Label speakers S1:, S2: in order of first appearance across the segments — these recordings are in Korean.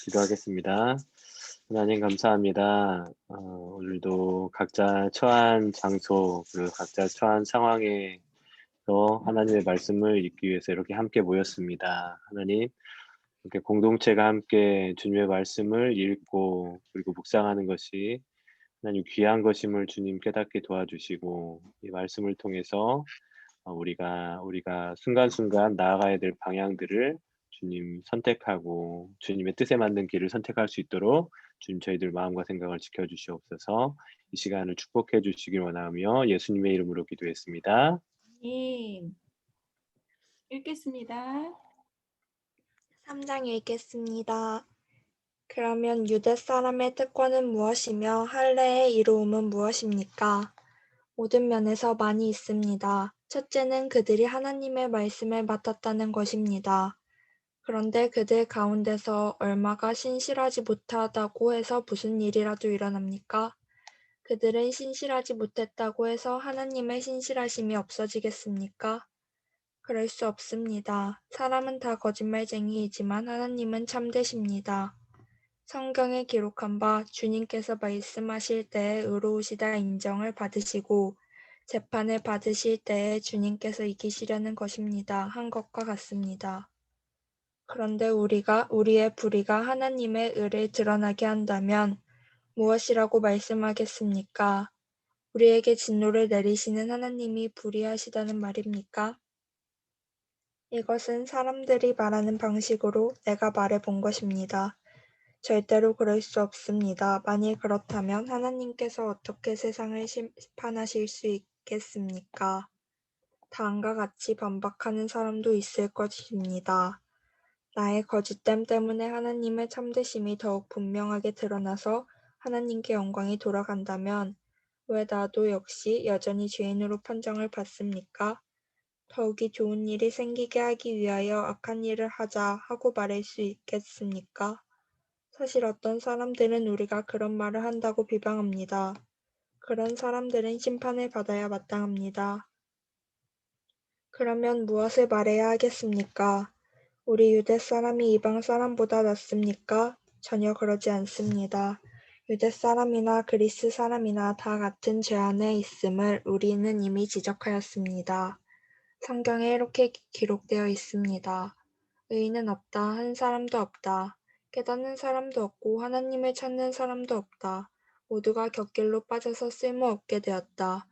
S1: 기도하겠습니다. 하나님 감사합니다. 오늘도 각자 처한 장소, 그리고 각자 처한 상황에서 하나님의 말씀을 읽기 위해서 이렇게 함께 모였습니다. 하나님, 이렇게 공동체가 함께 주님의 말씀을 읽고 그리고 묵상하는 것이 하나님 귀한 것임을 주님 깨닫게 도와주시고, 이 말씀을 통해서 우리가 순간순간 나아가야 될 방향들을 주님 선택하고 주님의 뜻에 맞는 길을 선택할 수 있도록 주님 저희들 마음과 생각을 지켜 주시옵소서. 이 시간을 축복해 주시길 원하며 예수님의 이름으로 기도했습니다.
S2: 님 읽겠습니다.
S3: 3장 읽겠습니다. 그러면 유대 사람의 특권은 무엇이며 할례의 이로움은 무엇입니까? 모든 면에서 많이 있습니다. 첫째는 그들이 하나님의 말씀을 맡았다는 것입니다. 그런데 그들 가운데서 얼마가 신실하지 못하다고 해서 무슨 일이라도 일어납니까? 그들은 신실하지 못했다고 해서 하나님의 신실하심이 없어지겠습니까? 그럴 수 없습니다. 사람은 다 거짓말쟁이이지만 하나님은 참되십니다. 성경에 기록한 바 주님께서 말씀하실 때에 의로우시다 인정을 받으시고 재판을 받으실 때에 주님께서 이기시려는 것입니다. 한 것과 같습니다. 그런데 우리의 불의가 하나님의 의를 드러나게 한다면 무엇이라고 말씀하겠습니까? 우리에게 진노를 내리시는 하나님이 불의하시다는 말입니까? 이것은 사람들이 말하는 방식으로 내가 말해 본 것입니다. 절대로 그럴 수 없습니다. 만일 그렇다면 하나님께서 어떻게 세상을 심판하실 수 있겠습니까? 다음과 같이 반박하는 사람도 있을 것입니다. 나의 거짓됨 때문에 하나님의 참되심이 더욱 분명하게 드러나서 하나님께 영광이 돌아간다면 왜 나도 역시 여전히 죄인으로 판정을 받습니까? 더욱이 좋은 일이 생기게 하기 위하여 악한 일을 하자 하고 말할 수 있겠습니까? 사실 어떤 사람들은 우리가 그런 말을 한다고 비방합니다. 그런 사람들은 심판을 받아야 마땅합니다. 그러면 무엇을 말해야 하겠습니까? 우리 유대 사람이 이방 사람보다 낫습니까? 전혀 그러지 않습니다. 유대 사람이나 그리스 사람이나 다 같은 죄 안에 있음을 우리는 이미 지적하였습니다. 성경에 이렇게 기록되어 있습니다. 의인은 없다. 한 사람도 없다. 깨닫는 사람도 없고 하나님을 찾는 사람도 없다. 모두가 곁길로 빠져서 쓸모없게 되었다.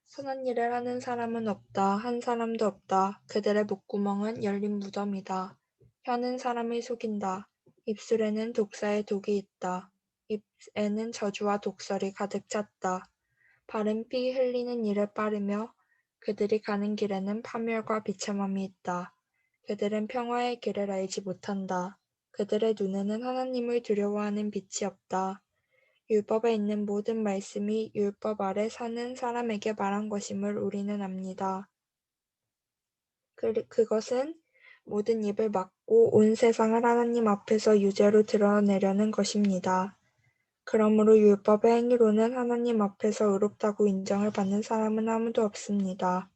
S3: 선한 일을 하는 사람은 없다. 한 사람도 없다. 그들의 목구멍은 열린 무덤이다. 혀는 사람을 속인다. 입술에는 독사의 독이 있다. 입에는 저주와 독설이 가득 찼다. 발은 피 흘리는 일을 빠르며 그들이 가는 길에는 파멸과 비참함이 있다. 그들은 평화의 길을 알지 못한다. 그들의 눈에는 하나님을 두려워하는 빛이 없다. 율법에 있는 모든 말씀이 율법 아래 사는 사람에게 말한 것임을 우리는 압니다. 그것은 모든 입을 막고 온 세상을 하나님 앞에서 유죄로 드러내려는 것입니다. 그러므로 율법의 행위로는 하나님 앞에서 의롭다고 인정을 받는 사람은 아무도 없습니다.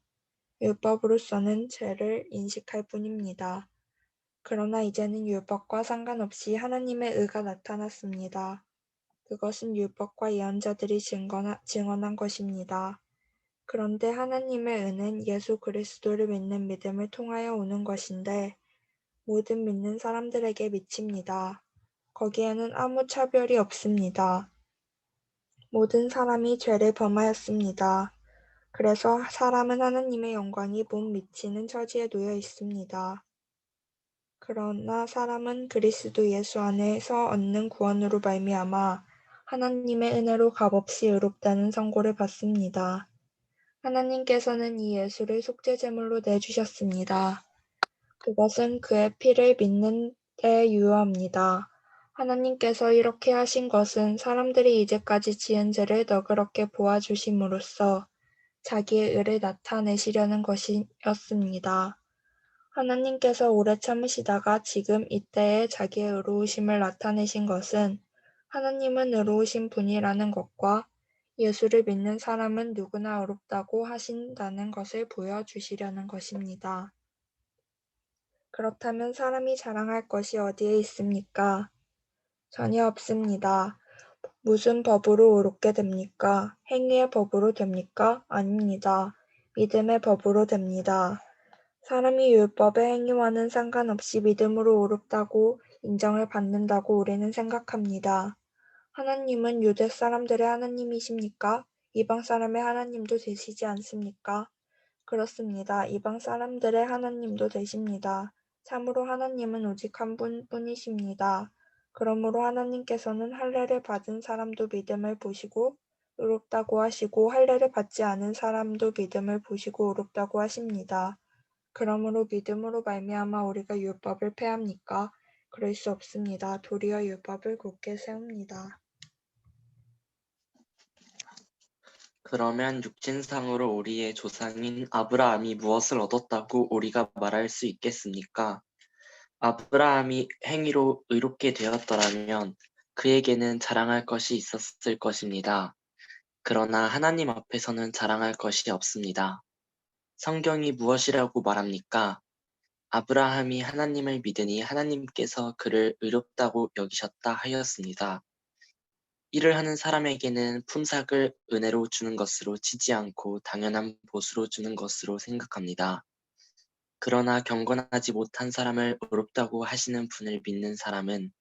S3: 율법으로서는 죄를 인식할 뿐입니다. 그러나 이제는 율법과 상관없이 하나님의 의가 나타났습니다. 그것은 율법과 예언자들이 증언한 것입니다. 그런데 하나님의 의는 예수 그리스도를 믿는 믿음을 통하여 오는 것인데 모든 믿는 사람들에게 미칩니다. 거기에는 아무 차별이 없습니다. 모든 사람이 죄를 범하였습니다. 그래서 사람은 하나님의 영광이 못 미치는 처지에 놓여 있습니다. 그러나 사람은 그리스도 예수 안에서 얻는 구원으로 말미암아 하나님의 은혜로 값없이 의롭다는 선고를 받습니다. 하나님께서는 이 예수를 속죄제물로 내주셨습니다. 그것은 그의 피를 믿는 데 유효합니다. 하나님께서 이렇게 하신 것은 사람들이 이제까지 지은 죄를 너그럽게 보아주심으로써 자기의 의를 나타내시려는 것이었습니다. 하나님께서 오래 참으시다가 지금 이때에 자기의 의로우심을 나타내신 것은 하나님은 의로우신 분이라는 것과 예수를 믿는 사람은 누구나 의롭다고 하신다는 것을 보여주시려는 것입니다. 그렇다면 사람이 자랑할 것이 어디에 있습니까? 전혀 없습니다. 무슨 법으로 의롭게 됩니까? 행위의 법으로 됩니까? 아닙니다. 믿음의 법으로 됩니다. 사람이 율법의 행위와는 상관없이 믿음으로 의롭다고 인정을 받는다고 우리는 생각합니다. 하나님은 유대 사람들의 하나님이십니까? 이방 사람의 하나님도 되시지 않습니까? 그렇습니다. 이방 사람들의 하나님도 되십니다. 참으로 하나님은 오직 한 분뿐이십니다. 그러므로 하나님께서는 할례를 받은 사람도 믿음을 보시고 의롭다고 하시고 할례를 받지 않은 사람도 믿음을 보시고 의롭다고 하십니다. 그러므로 믿음으로 말미암아 우리가 율법을 폐합니까? 그럴 수 없습니다. 도리어 율법을 굳게 세웁니다.
S2: 그러면 육신상으로 우리의 조상인 아브라함이 무엇을 얻었다고 우리가 말할 수 있겠습니까? 아브라함이 행위로 의롭게 되었더라면 그에게는 자랑할 것이 있었을 것입니다. 그러나 하나님 앞에서는 자랑할 것이 없습니다. 성경이 무엇이라고 말합니까? 아브라함이 하나님을 믿으니 하나님께서 그를 의롭다고 여기셨다 하였습니다. 일을 하는 사람에게는 품삯을 은혜로 주는 것으로 치지 않고 당연한 보수로 주는 것으로 생각합니다. 그러나 경건하지 못한 사람을 의롭다고 하시는 분을 믿는 사람은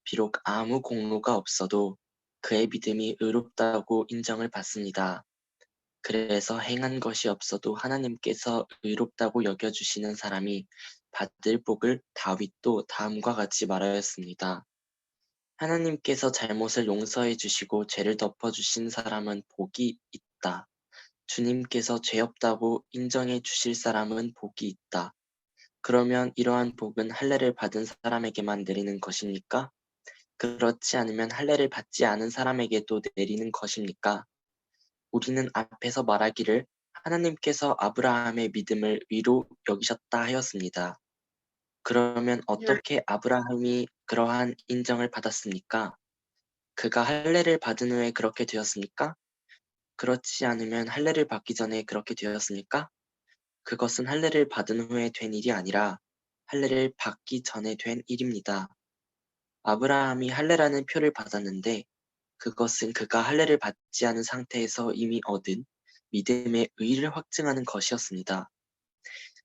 S2: 비록 아무 공로가 없어도 그의 믿음이 의롭다고 인정을 받습니다. 그래서 행한 것이 없어도 하나님께서 의롭다고 여겨주시는 사람이 받을 복을 다윗도 다음과 같이 말하였습니다. 하나님께서 잘못을 용서해 주시고 죄를 덮어 주신 사람은 복이 있다. 주님께서 죄 없다고 인정해 주실 사람은 복이 있다. 그러면 이러한 복은 할례를 받은 사람에게만 내리는 것입니까? 그렇지 않으면 할례를 받지 않은 사람에게도 내리는 것입니까? 우리는 앞에서 말하기를 하나님께서 아브라함의 믿음을 의로 여기셨다 하였습니다. 그러면 어떻게 아브라함이 그러한 인정을 받았습니까? 그가 할례를 받은 후에 그렇게 되었습니까? 그렇지 않으면 할례를 받기 전에 그렇게 되었습니까? 그것은 할례를 받은 후에 된 일이 아니라 할례를 받기 전에 된 일입니다. 아브라함이 할례라는 표를 받았는데 그것은 그가 할례를 받지 않은 상태에서 이미 얻은 믿음의 의를 확증하는 것이었습니다.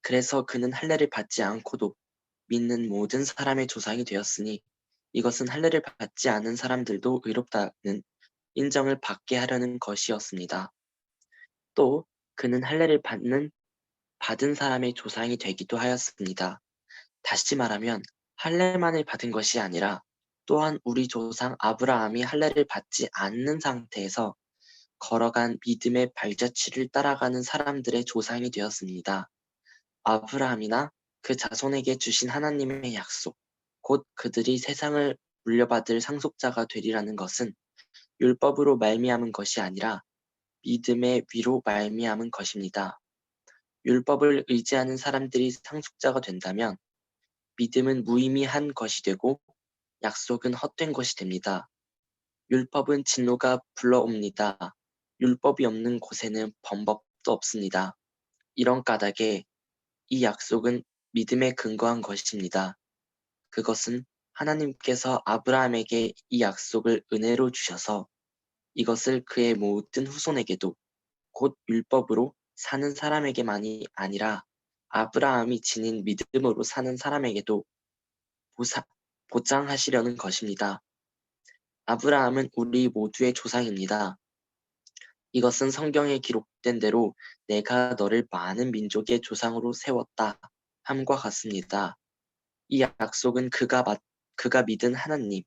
S2: 그래서 그는 할례를 받지 않고도 믿는 모든 사람의 조상이 되었으니 이것은 할례를 받지 않은 사람들도 의롭다는 인정을 받게 하려는 것이었습니다. 또 그는 할례를 받은 사람의 조상이 되기도 하였습니다. 다시 말하면 할례만을 받은 것이 아니라 또한 우리 조상 아브라함이 할례를 받지 않는 상태에서 걸어간 믿음의 발자취를 따라가는 사람들의 조상이 되었습니다. 아브라함이나 그 자손에게 주신 하나님의 약속, 곧 그들이 세상을 물려받을 상속자가 되리라는 것은 율법으로 말미암은 것이 아니라 믿음의 위로 말미암은 것입니다. 율법을 의지하는 사람들이 상속자가 된다면 믿음은 무의미한 것이 되고 약속은 헛된 것이 됩니다. 율법은 진노가 불러옵니다. 율법이 없는 곳에는 범법도 없습니다. 이런 까닭에 이 약속은 믿음에 근거한 것입니다. 그것은 하나님께서 아브라함에게 이 약속을 은혜로 주셔서 이것을 그의 모든 후손에게도 곧 율법으로 사는 사람에게만이 아니라 아브라함이 지닌 믿음으로 사는 사람에게도 보장하시려는 것입니다. 아브라함은 우리 모두의 조상입니다. 이것은 성경에 기록된 대로 내가 너를 많은 민족의 조상으로 세웠다 함과 같습니다. 이 약속은 그가 믿은 하나님,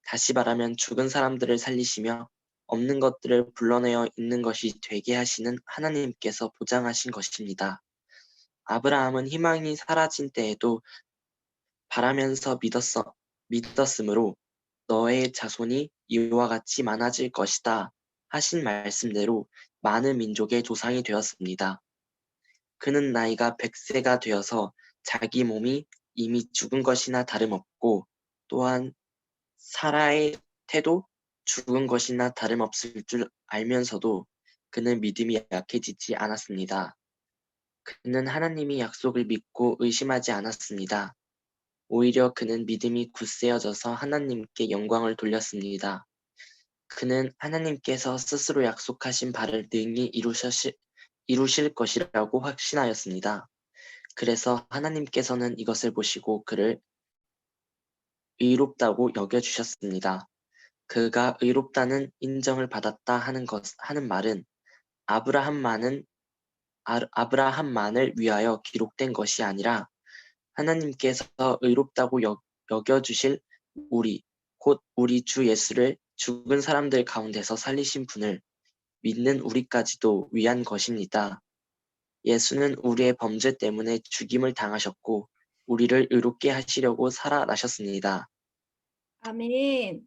S2: 다시 말하면 죽은 사람들을 살리시며 없는 것들을 불러내어 있는 것이 되게 하시는 하나님께서 보장하신 것입니다. 아브라함은 희망이 사라진 때에도 바라면서 믿었으므로 너의 자손이 이와 같이 많아질 것이다 하신 말씀대로 많은 민족의 조상이 되었습니다. 그는 나이가 100세가 되어서 자기 몸이 이미 죽은 것이나 다름없고 또한 사라의 태도 죽은 것이나 다름없을 줄 알면서도 그는 믿음이 약해지지 않았습니다. 그는 하나님이 약속을 믿고 의심하지 않았습니다. 오히려 그는 믿음이 굳세어져서 하나님께 영광을 돌렸습니다. 그는 하나님께서 스스로 약속하신 바를 능히 이루실 것이라고 확신하였습니다. 그래서 하나님께서는 이것을 보시고 그를 의롭다고 여겨주셨습니다. 그가 의롭다는 인정을 받았다 하는 말은 아브라함만을 위하여 기록된 것이 아니라 하나님께서 의롭다고 여겨주실 곧 우리 주 예수를 죽은 사람들 가운데서 살리신 분을 믿는 우리까지도 위한 것입니다. 예수는 우리의 범죄 때문에 죽임을 당하셨고 우리를 의롭게 하시려고 살아나셨습니다.
S4: 아멘.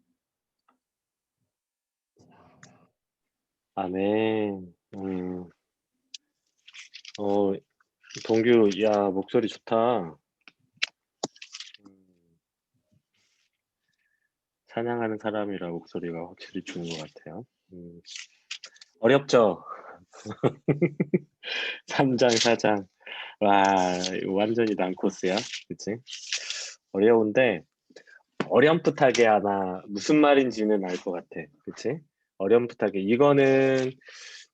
S1: 아멘. 동규, 야, 목소리 좋다. 찬양하는 사람이라 목소리가 확실히 좋은 것 같아요. 어렵죠? 3장, 4장. 와, 이거 완전히 난코스야. 그치? 어려운데, 어렴풋하게 아마 무슨 말인지는 알 것 같아. 그치? 어렴풋하게. 이거는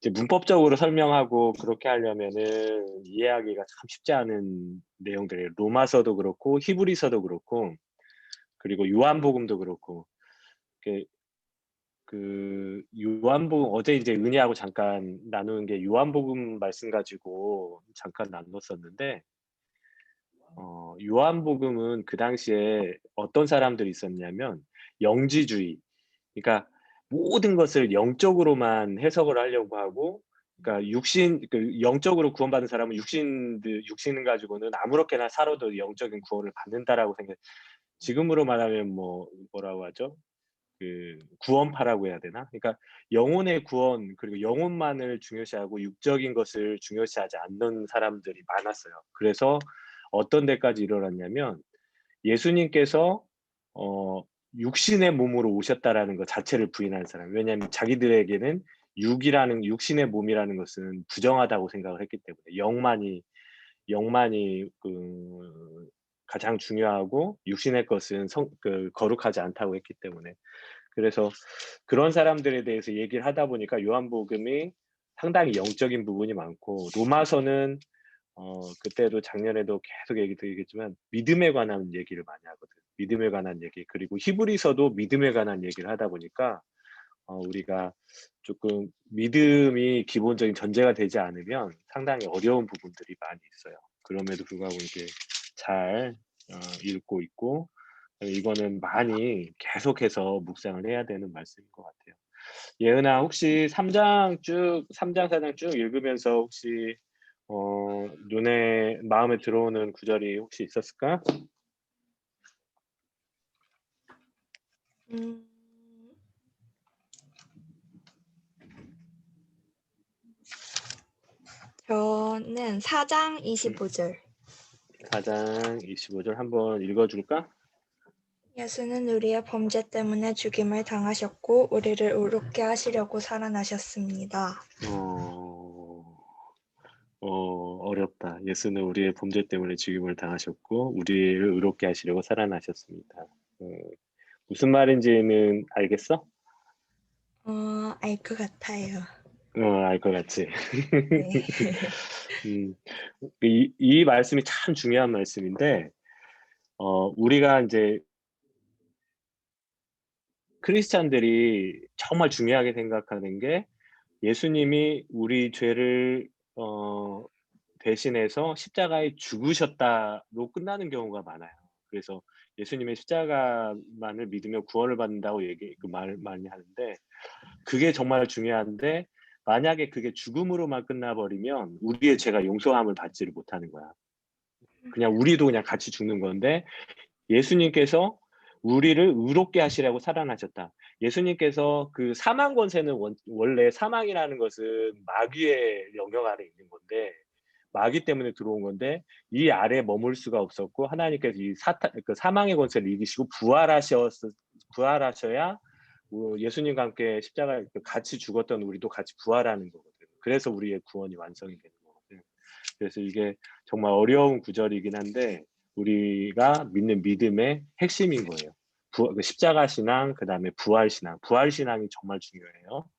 S1: 이제 문법적으로 설명하고 그렇게 하려면은 이해하기가 참 쉽지 않은 내용들이에요. 로마서도 그렇고, 히브리서도 그렇고, 그리고 요한복음도 그렇고. 요한복음 어제 이제 은희하고 잠깐 나누는 게 요한복음 말씀 가지고 잠깐 나눴었는데, 요한복음은 그 당시에 어떤 사람들이 있었냐면 영지주의, 그러니까 모든 것을 영적으로만 해석을 하려고 하고, 그러니까 영적으로 구원받은 사람은 육신을 가지고는 아무렇게나 살아도 영적인 구원을 받는다라고 생각. 지금으로 말하면 뭐라고 하죠? 그 구원파라고 해야 되나? 그러니까 영혼의 구원, 그리고 영혼만을 중요시하고 육적인 것을 중요시하지 않는 사람들이 많았어요. 그래서 어떤 데까지 일어났냐면 예수님께서 육신의 몸으로 오셨다라는 것 자체를 부인하는 사람. 왜냐하면 자기들에게는 육신의 몸이라는 것은 부정하다고 생각을 했기 때문에 영만이 가장 중요하고 육신의 것은 거룩하지 않다고 했기 때문에. 그래서 그런 사람들에 대해서 얘기를 하다 보니까 요한복음이 상당히 영적인 부분이 많고, 로마서는 그때도 작년에도 계속 얘기 드리겠지만 믿음에 관한 얘기를 많이 하거든. 믿음에 관한 얘기. 그리고 히브리서도 믿음에 관한 얘기를 하다 보니까 우리가 조금 믿음이 기본적인 전제가 되지 않으면 상당히 어려운 부분들이 많이 있어요. 그럼에도 불구하고 이게 잘 읽고 있고, 이거는 많이 계속해서 묵상을 해야 되는 말씀인 것 같아요. 예은아, 혹시 3장 4장 쭉 읽으면서 혹시 마음에 들어오는 구절이 혹시 있었을까?
S3: 음, 저는 4장 25절.
S1: 4장 25절 한번 읽어줄까?
S3: 예수는 우리의 범죄 때문에 죽임을 당하셨고 우리를 의롭게 하시려고 살아나셨습니다.
S1: 어렵다. 예수는 우리의 범죄 때문에 죽임을 당하셨고 우리를 의롭게 하시려고 살아나셨습니다. 무슨 말인지는 알겠어?
S3: 알 것 같아요.
S1: 알 것 같지.
S3: 네.
S1: 음, 이 말씀이 참 중요한 말씀인데, 우리가 이제 크리스찬들이 정말 중요하게 생각하는 게 예수님이 우리 죄를 대신해서 십자가에 죽으셨다로 끝나는 경우가 많아요. 그래서 예수님의 십자가만을 믿으며 구원을 받는다고 말 많이 하는데, 그게 정말 중요한데 만약에 그게 죽음으로만 끝나버리면 우리의 죄가 용서함을 받지를 못하는 거야. 그냥 우리도 그냥 같이 죽는 건데, 예수님께서 우리를 의롭게 하시려고 살아나셨다. 예수님께서 그 사망 권세는 원래 사망이라는 것은 마귀의 영역 아래 있는 건데, 마귀 때문에 들어온 건데 이 아래 머물 수가 없었고, 하나님께서 그 사망의 권세를 이기시고 부활하셔야 예수님과 함께 십자가에 같이 죽었던 우리도 같이 부활하는 거거든. 그래서 우리의 구원이 완성이 되는 거거든. 그래서 이게 정말 어려운 구절이긴 한데 우리가 믿는 믿음의 핵심인 거예요. 십자가 신앙, 그 다음에 부활 신앙. 부활 신앙이 정말 중요해요.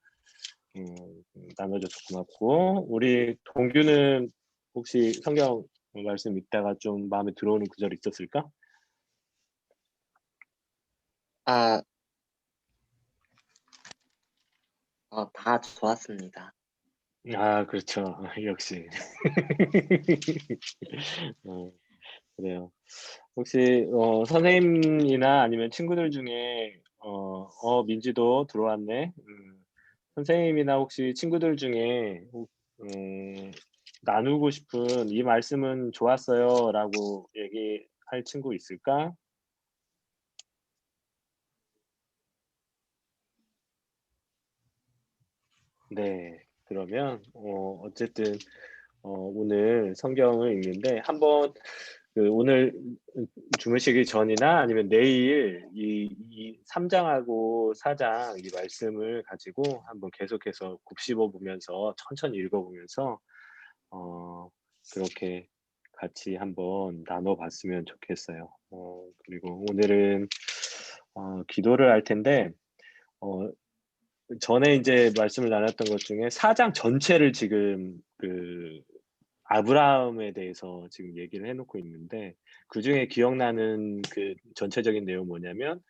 S1: 나눠줘서 고맙고, 우리 동규는 혹시 성경 말씀 읽다가 좀 마음에 들어오는 구절 있었을까?
S2: 아, 다 좋았습니다.
S1: 아, 그렇죠. 역시. 그래요. 혹시 선생님이나 아니면 친구들 중에 민지도 들어왔네. 선생님이나 혹시 친구들 중에 나누고 싶은 이 말씀은 좋았어요라고 얘기할 친구 있을까? 네. 그러면 어쨌든 오늘 성경을 읽는데 한번 오늘 주무시기 전이나 아니면 내일 이 3장하고 4장 이 말씀을 가지고 한번 계속해서 곱씹어 보면서 천천히 읽어 보면서 그렇게 같이 한번 나눠 봤으면 좋겠어요. 그리고 오늘은 기도를 할 텐데 전에 이제 말씀을 나눴던 것 중에 4장 전체를 지금 아브라함에 대해서 지금 얘기를 해놓고 있는데 그중에 기억나는 그 전체적인 내용 뭐냐면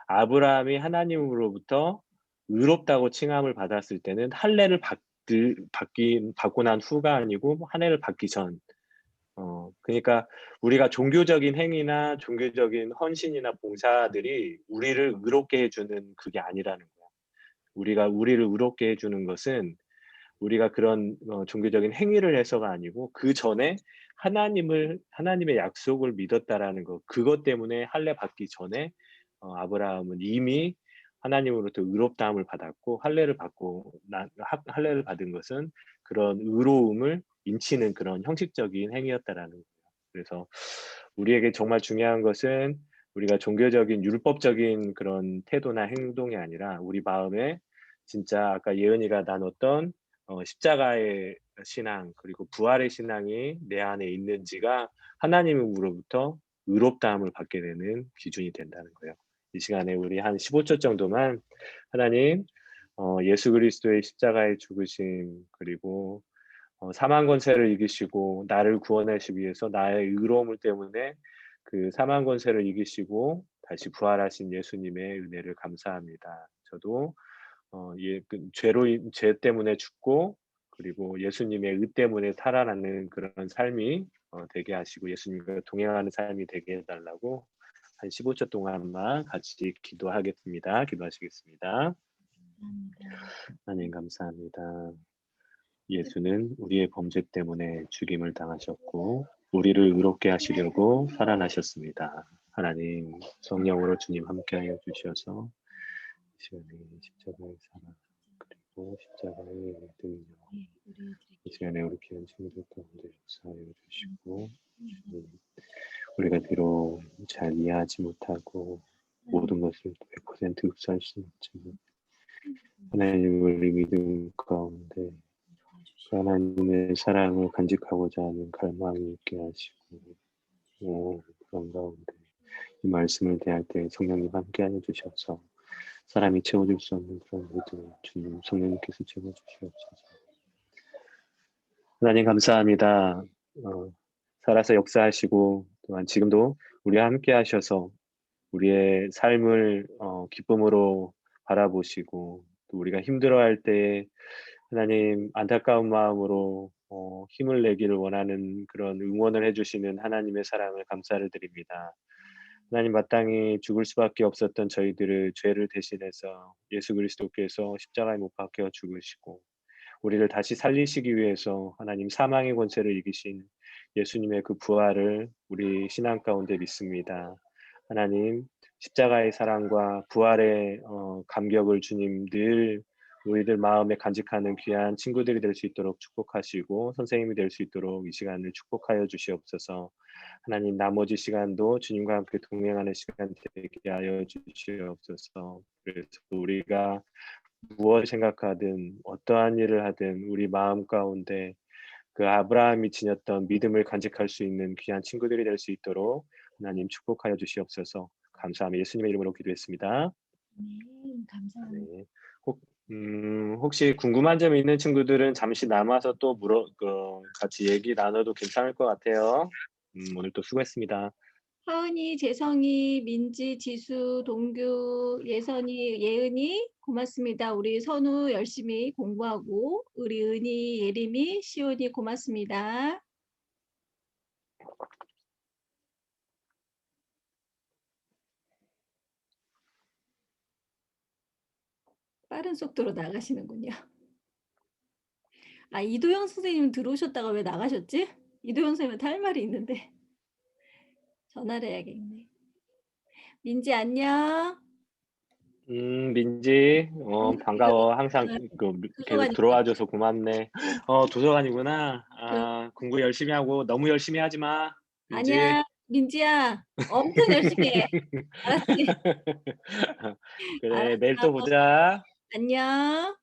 S1: 아브라함이 하나님으로부터 의롭다고 칭함을 받았을 때는 할례를 받고 난 후가 아니고 할례를 받기 전. 그러니까 우리가 종교적인 행위나 종교적인 헌신이나 봉사들이 우리를 의롭게 해주는 그게 아니라는 거야. 우리를 의롭게 해주는 것은 우리가 그런 종교적인 행위를 해서가 아니고 그 전에 하나님의 약속을 믿었다라는 것, 그것 때문에 할례 받기 전에 아브라함은 이미 하나님으로부터 의롭다함을 받았고 할례를 받은 것은 그런 의로움을 인치는 그런 형식적인 행위였다라는 거예요. 그래서 우리에게 정말 중요한 것은 우리가 종교적인 율법적인 그런 태도나 행동이 아니라 우리 마음에 진짜 아까 예은이가 나눴던 십자가의 신앙 그리고 부활의 신앙이 내 안에 있는지가 하나님으로부터 의롭다함을 받게 되는 기준이 된다는 거예요. 이 시간에 우리 한 15초 정도만 하나님 예수 그리스도의 십자가의 죽으심 그리고 사망 권세를 이기시고 나를 구원하시기 위해서 나의 의로움을 때문에 그 사망 권세를 이기시고 다시 부활하신 예수님의 은혜를 감사합니다. 저도 죄 때문에 죽고 그리고 예수님의 의 때문에 살아나는 그런 삶이 되게 하시고 예수님과 동행하는 삶이 되게 해달라고 한 15초 동안만 같이 기도하겠습니다. 기도하시겠습니다. 하나님 감사합니다. 예수는 우리의 범죄 때문에 죽임을 당하셨고 우리를 의롭게 하시려고 살아나셨습니다. 하나님 성령으로 주님 함께하여 주셔서 시간에 십자가의 사랑 그리고 십자가의 능력 이 시간에 우리 귀한 친구들 가운데 역사하여 주시고 우리가 비록 잘 이해하지 못하고 모든 것을 100% 흡수할 수는 없지만 하나님 우리 믿음 가운데 그 하나님의 사랑을 간직하고자 하는 갈망이 있게 하시고 그런 가운데 이 말씀을 대할 때 성령님 함께하여 주셔서 사람이 채워줄 수 없는 그런 믿음을 주님 성령님께서 채워주시옵소서. 하나님 감사합니다. 살아서 역사하시고 또한 지금도 우리와 함께 하셔서 우리의 삶을 기쁨으로 바라보시고 또 우리가 힘들어할 때 하나님 안타까운 마음으로 힘을 내기를 원하는 그런 응원을 해주시는 하나님의 사랑을 감사를 드립니다. 하나님 마땅히 죽을 수밖에 없었던 저희들을 죄를 대신해서 예수 그리스도께서 십자가에 못 박혀 죽으시고 우리를 다시 살리시기 위해서 하나님 사망의 권세를 이기신 예수님의 그 부활을 우리 신앙 가운데 믿습니다. 하나님 십자가의 사랑과 부활의 감격을 주님 늘 우리들 마음에 간직하는 귀한 친구들이 될 수 있도록 축복하시고 선생님이 될 수 있도록 이 시간을 축복하여 주시옵소서. 하나님 나머지 시간도 주님과 함께 동행하는 시간 되게 하여 주시옵소서. 그래서 우리가 무엇을 생각하든 어떠한 일을 하든 우리 마음 가운데 그 아브라함이 지녔던 믿음을 간직할 수 있는 귀한 친구들이 될 수 있도록 하나님 축복하여 주시옵소서. 감사하며 예수님의 이름으로 기도했습니다.
S4: 아멘. 감사합니다.
S1: 네. 혹시 궁금한 점 있는 친구들은 잠시 남아서 또 같이 얘기 나눠도 괜찮을 것 같아요. 오늘 또 수고했습니다.
S4: 하은이, 재성이, 민지, 지수, 동규, 예선이, 예은이 고맙습니다. 우리 선우 열심히 공부하고 우리 은희, 예림이, 시온이 고맙습니다. 빠른 속도로 나가시는군요. 아, 이도영 선생님 들어오셨다가 왜 나가셨지? 이도영 선생님한테 할 말이 있는데 전화를 해야겠네. 민지 안녕.
S1: 민지, 반가워. 항상 계속
S4: 도서관이
S1: 들어와줘서 고맙네. 도서관이구나. 공부 열심히 하고 너무 열심히 하지 마. 민지.
S4: 아니야, 민지야. 엄청 열심히 해. 알았지?
S1: 그래,
S4: 알았어.
S1: 내일 또 보자.
S4: 안녕.